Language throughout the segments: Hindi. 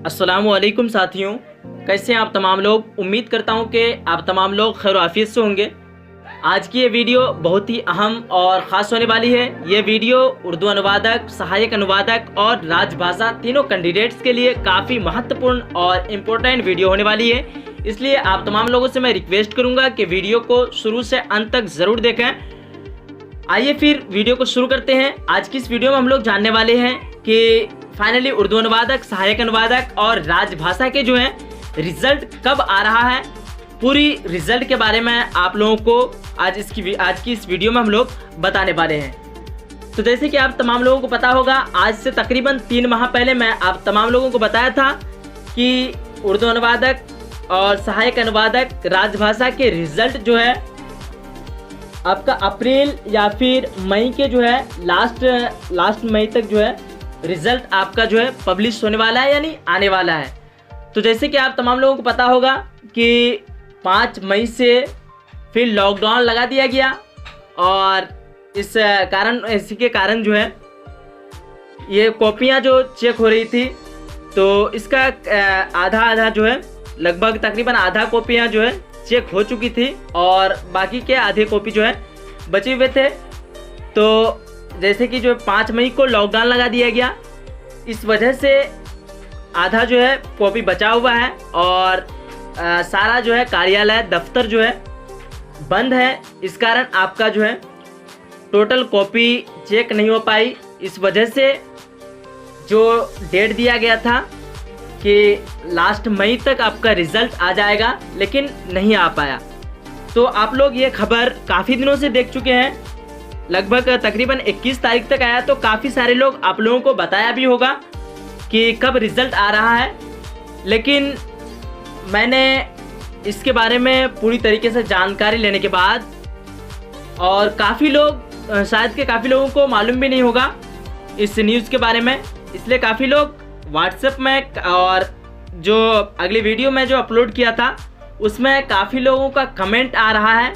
अस्सलामुअलैकुम साथियों, कैसे हैं आप तमाम लोग। उम्मीद करता हूं कि आप तमाम लोग खैर आफियत से होंगे। आज की ये वीडियो बहुत ही अहम और ख़ास होने वाली है। ये वीडियो उर्दू अनुवादक, सहायक अनुवादक और राजभाषा तीनों कैंडिडेट्स के लिए काफ़ी महत्वपूर्ण और इम्पोर्टेंट वीडियो होने वाली है। इसलिए आप तमाम लोगों से मैं रिक्वेस्ट करूँगा कि वीडियो को शुरू से अंत तक ज़रूर देखें। आइए फिर वीडियो को शुरू करते हैं। आज की इस वीडियो में हम लोग जानने वाले हैं कि फाइनली उर्दू अनुवादक, सहायक अनुवादक और राजभाषा के जो है रिजल्ट कब आ रहा है। पूरी रिजल्ट के बारे में आप लोगों को आज की इस वीडियो में हम लोग बताने वाले हैं। तो जैसे कि आप तमाम लोगों को पता होगा, आज से तकरीबन 3 माह पहले मैं आप तमाम लोगों को बताया था कि उर्दू अनुवादक और सहायक अनुवादक राजभाषा के रिजल्ट जो है आपका अप्रैल या फिर मई के जो है लास्ट मई तक जो है रिजल्ट आपका जो है पब्लिश होने वाला है, यानी आने वाला है। तो जैसे कि आप तमाम लोगों को पता होगा कि 5 मई से फिर लॉकडाउन लगा दिया गया और इसी के कारण जो है ये कॉपियां जो चेक हो रही थी, तो इसका आधा जो है लगभग तकरीबन आधा कॉपियां जो है चेक हो चुकी थी और बाकी के आधे कॉपी जो है बचे हुए थे। तो जैसे कि जो 5 मई को लॉकडाउन लगा दिया गया, इस वजह से आधा जो है कॉपी बचा हुआ है और सारा जो है कार्यालय दफ्तर जो है बंद है। इस कारण आपका जो है टोटल कॉपी चेक नहीं हो पाई। इस वजह से जो डेट दिया गया था कि लास्ट मई तक आपका रिज़ल्ट आ जाएगा, लेकिन नहीं आ पाया। तो आप लोग ये खबर काफ़ी दिनों से देख चुके हैं। लगभग तकरीबन 21 तारीख तक आया, तो काफ़ी सारे लोग आप लोगों को बताया भी होगा कि कब रिज़ल्ट आ रहा है। लेकिन मैंने इसके बारे में पूरी तरीके से जानकारी लेने के बाद, और काफ़ी लोगों को मालूम भी नहीं होगा इस न्यूज़ के बारे में, इसलिए काफ़ी लोग व्हाट्सएप में और जो अगली वीडियो में जो अपलोड किया था उसमें काफ़ी लोगों का कमेंट आ रहा है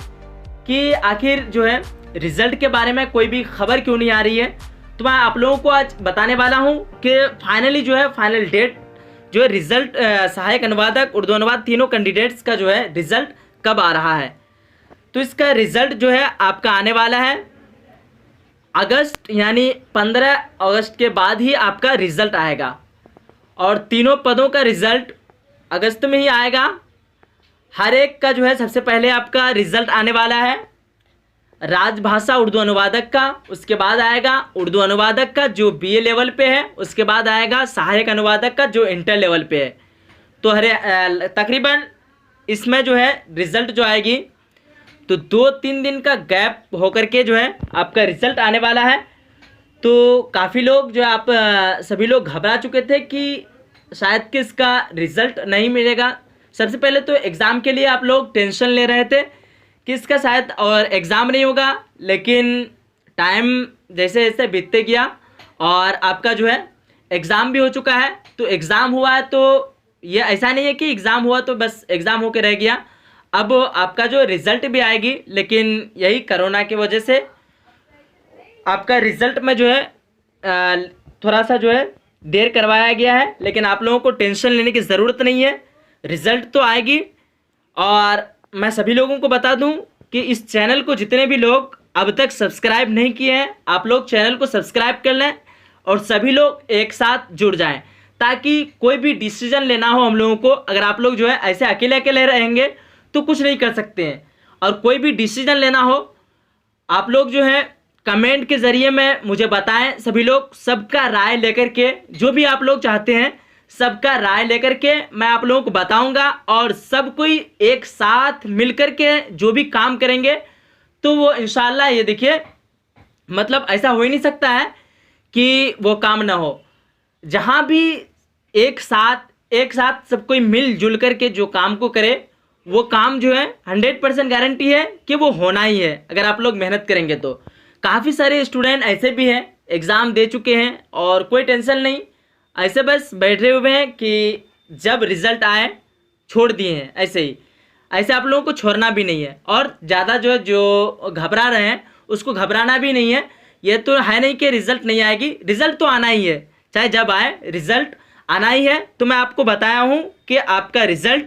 कि आखिर जो है रिज़ल्ट के बारे में कोई भी खबर क्यों नहीं आ रही है। तो मैं आप लोगों को आज बताने वाला हूं कि फाइनली जो है फाइनल डेट जो है रिज़ल्ट सहायक अनुवादक, उर्दू अनुवाद तीनों कैंडिडेट्स का जो है रिज़ल्ट कब आ रहा है। तो इसका रिज़ल्ट जो है आपका आने वाला है अगस्त, यानी 15 अगस्त के बाद ही आपका रिज़ल्ट आएगा और तीनों पदों का रिज़ल्ट अगस्त में ही आएगा। हर एक का जो है सबसे पहले आपका रिज़ल्ट आने वाला है राजभाषा उर्दू अनुवादक का, उसके बाद आएगा उर्दू अनुवादक का जो BA लेवल पे है, उसके बाद आएगा सहायक अनुवादक का जो इंटर लेवल पे है। तो तकरीबन इसमें जो है रिज़ल्ट जो आएगी तो 2-3 दिन का गैप होकर के जो है आपका रिज़ल्ट आने वाला है। तो काफ़ी लोग जो आप सभी लोग घबरा चुके थे कि शायद कि इसका रिज़ल्ट नहीं मिलेगा। सबसे पहले तो एग्ज़ाम के लिए आप लोग टेंशन ले रहे थे कि इसका शायद और एग्ज़ाम नहीं होगा, लेकिन टाइम जैसे जैसे बीतते गया और आपका जो है एग्ज़ाम भी हो चुका है। तो एग्ज़ाम हुआ है, तो ये ऐसा नहीं है कि एग्ज़ाम हुआ तो बस एग्ज़ाम होके रह गया। अब आपका जो रिज़ल्ट भी आएगी, लेकिन यही कोरोना की वजह से आपका रिज़ल्ट में जो है थोड़ा सा जो है देर करवाया गया है। लेकिन आप लोगों को टेंशन लेने की ज़रूरत नहीं है, रिज़ल्ट तो आएगी। और मैं सभी लोगों को बता दूं कि इस चैनल को जितने भी लोग अब तक सब्सक्राइब नहीं किए हैं, आप लोग चैनल को सब्सक्राइब कर लें और सभी लोग एक साथ जुड़ जाएं, ताकि कोई भी डिसीजन लेना हो हम लोगों को। अगर आप लोग जो है ऐसे अकेले अकेले रहेंगे तो कुछ नहीं कर सकते हैं, और कोई भी डिसीजन लेना हो आप लोग जो है कमेंट के ज़रिए में मुझे बताएं। सभी लोग सबका राय लेकर के, जो भी आप लोग चाहते हैं सबका राय लेकर के मैं आप लोगों को बताऊंगा, और सब कोई एक साथ मिलकर के जो भी काम करेंगे तो वो इंशाल्लाह, ये देखिए मतलब ऐसा हो ही नहीं सकता है कि वो काम ना हो। जहाँ भी एक साथ सब कोई मिलजुल कर के जो काम को करे, वो काम जो है 100% गारंटी है कि वो होना ही है अगर आप लोग मेहनत करेंगे तो। काफ़ी सारे स्टूडेंट ऐसे भी हैं एग्ज़ाम दे चुके हैं और कोई टेंशन नहीं, ऐसे बस बैठे हुए हैं कि जब रिज़ल्ट आए छोड़ दिए हैं ऐसे ही। ऐसे आप लोगों को छोड़ना भी नहीं है, और ज़्यादा जो घबरा रहे हैं उसको घबराना भी नहीं है। ये तो है नहीं कि रिज़ल्ट नहीं आएगी, रिज़ल्ट तो आना ही है, चाहे जब आए रिज़ल्ट आना ही है। तो मैं आपको बताया हूँ कि आपका रिजल्ट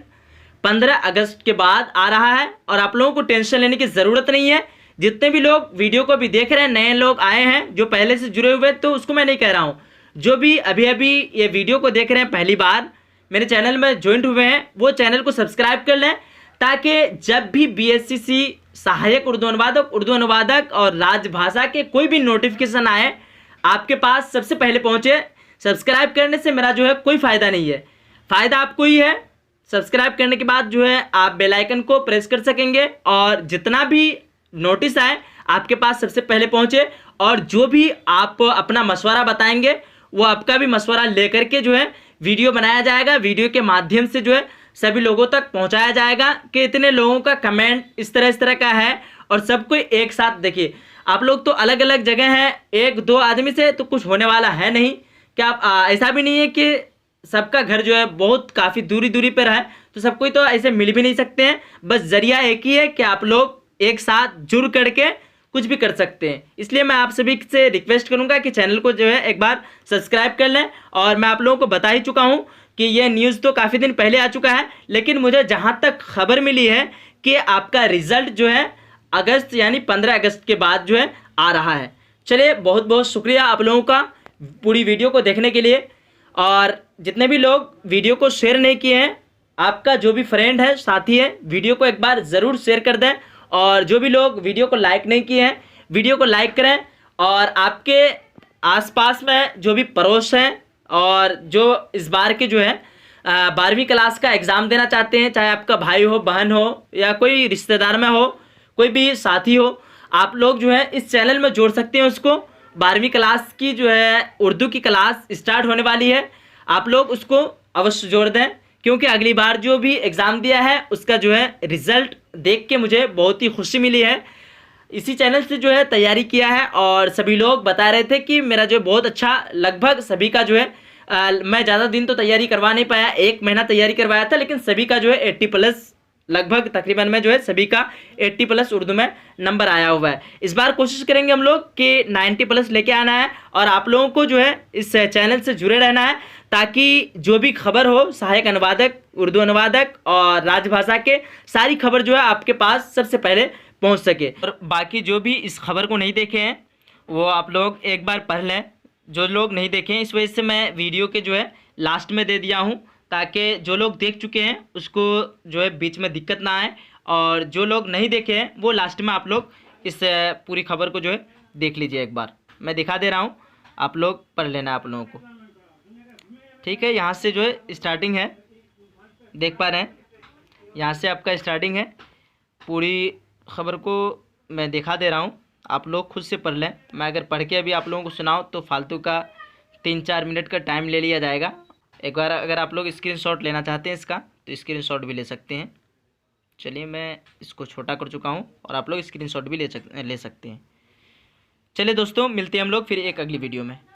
15 अगस्त के बाद आ रहा है और आप लोगों को टेंशन लेने की ज़रूरत नहीं है। जितने भी लोग वीडियो को भी देख रहे हैं, नए लोग आए हैं जो पहले से जुड़े हुए, तो उसको मैं नहीं कह रहा हूँ। जो भी अभी अभी ये वीडियो को देख रहे हैं, पहली बार मेरे चैनल में ज्वाइंट हुए हैं, वो चैनल को सब्सक्राइब कर लें, ताकि जब भी BSCC सहायक उर्दू अनुवादक और राजभाषा के कोई भी नोटिफिकेशन आए आपके पास सबसे पहले पहुंचे। सब्सक्राइब करने से मेरा जो है कोई फ़ायदा नहीं है, फ़ायदा आपको ही है। सब्सक्राइब करने के बाद जो है आप बेल आइकन को प्रेस कर सकेंगे और जितना भी नोटिस आए आपके पास सबसे पहले पहुंचे। और जो भी आप अपना मशवरा बताएंगे वो आपका भी मशवरा लेकर के जो है वीडियो बनाया जाएगा। वीडियो के माध्यम से जो है सभी लोगों तक पहुंचाया जाएगा कि इतने लोगों का कमेंट इस तरह का है और सबको एक साथ। देखिए आप लोग तो अलग अलग जगह हैं, एक दो आदमी से तो कुछ होने वाला है नहीं। क्या आप ऐसा भी नहीं है कि सबका घर जो है बहुत काफ़ी दूरी पर है, तो सबको तो ऐसे मिल भी नहीं सकते हैं। बस जरिया एक ही है कि आप लोग एक साथ जुड़ करके कुछ भी कर सकते हैं। इसलिए मैं आप सभी से रिक्वेस्ट करूंगा कि चैनल को जो है एक बार सब्सक्राइब कर लें। और मैं आप लोगों को बता ही चुका हूं कि यह न्यूज़ तो काफ़ी दिन पहले आ चुका है, लेकिन मुझे जहां तक खबर मिली है कि आपका रिजल्ट जो है अगस्त यानी 15 अगस्त के बाद जो है आ रहा है। चलिए, बहुत बहुत शुक्रिया आप लोगों का पूरी वीडियो को देखने के लिए। और जितने भी लोग वीडियो को शेयर नहीं किए हैं, आपका जो भी फ्रेंड है, साथी है, वीडियो को एक बार ज़रूर शेयर कर दें। और जो भी लोग वीडियो को लाइक नहीं किए हैं, वीडियो को लाइक करें। और आपके आसपास में जो भी पड़ोस हैं और जो इस बार के जो है 12वीं क्लास का एग्ज़ाम देना चाहते हैं, चाहे आपका भाई हो, बहन हो, या कोई रिश्तेदार में हो, कोई भी साथी हो, आप लोग जो है इस चैनल में जोड़ सकते हैं उसको। 12वीं क्लास की जो है उर्दू की क्लास स्टार्ट होने वाली है, आप लोग उसको अवश्य जोड़ दें, क्योंकि अगली बार जो भी एग्ज़ाम दिया है उसका जो है रिज़ल्ट देख के मुझे बहुत ही खुशी मिली है। इसी चैनल से जो है तैयारी किया है और सभी लोग बता रहे थे कि मेरा जो बहुत अच्छा, लगभग सभी का जो है मैं ज़्यादा दिन तो तैयारी करवा नहीं पाया, 1 महीना तैयारी करवाया था, लेकिन सभी का जो है 80+ लगभग तकरीबन में जो है सभी का 80+ उर्दू में नंबर आया हुआ है। इस बार कोशिश करेंगे हम लोग कि 90+ लेके आना है और आप लोगों को जो है इस चैनल से जुड़े रहना है, ताकि जो भी खबर हो, सहायक अनुवादक, उर्दू अनुवादक और राजभाषा के सारी खबर जो है आपके पास सबसे पहले पहुंच सके। और बाकी जो भी इस खबर को नहीं देखे हैं वो आप लोग एक बार पढ़ लें। जो लोग नहीं देखे हैं, इस वजह से मैं वीडियो के जो है लास्ट में दे दिया हूँ, ताकि जो लोग देख चुके हैं उसको जो है बीच में दिक्कत ना आए, और जो लोग नहीं देखे हैं वो लास्ट में आप लोग इस पूरी खबर को जो है देख लीजिए। एक बार मैं दिखा दे रहा हूँ, आप लोग पढ़ लेना आप लोगों को, ठीक है। यहाँ से जो है स्टार्टिंग है, देख पा रहे हैं, यहाँ से आपका स्टार्टिंग है। पूरी खबर को मैं दिखा दे रहा हूँ, आप लोग खुद से पढ़ लें। मैं अगर पढ़ के अभी आप लोगों को सुनाऊँ तो फालतू का 3-4 मिनट का टाइम ले लिया जाएगा। एक बार अगर आप लोग स्क्रीनशॉट लेना चाहते हैं इसका तो स्क्रीनशॉट भी ले सकते हैं। चलिए, मैं इसको छोटा कर चुका हूँ और आप लोग स्क्रीनशॉट भी ले सकते हैं। चलिए दोस्तों, मिलते हैं हम लोग फिर एक अगली वीडियो में।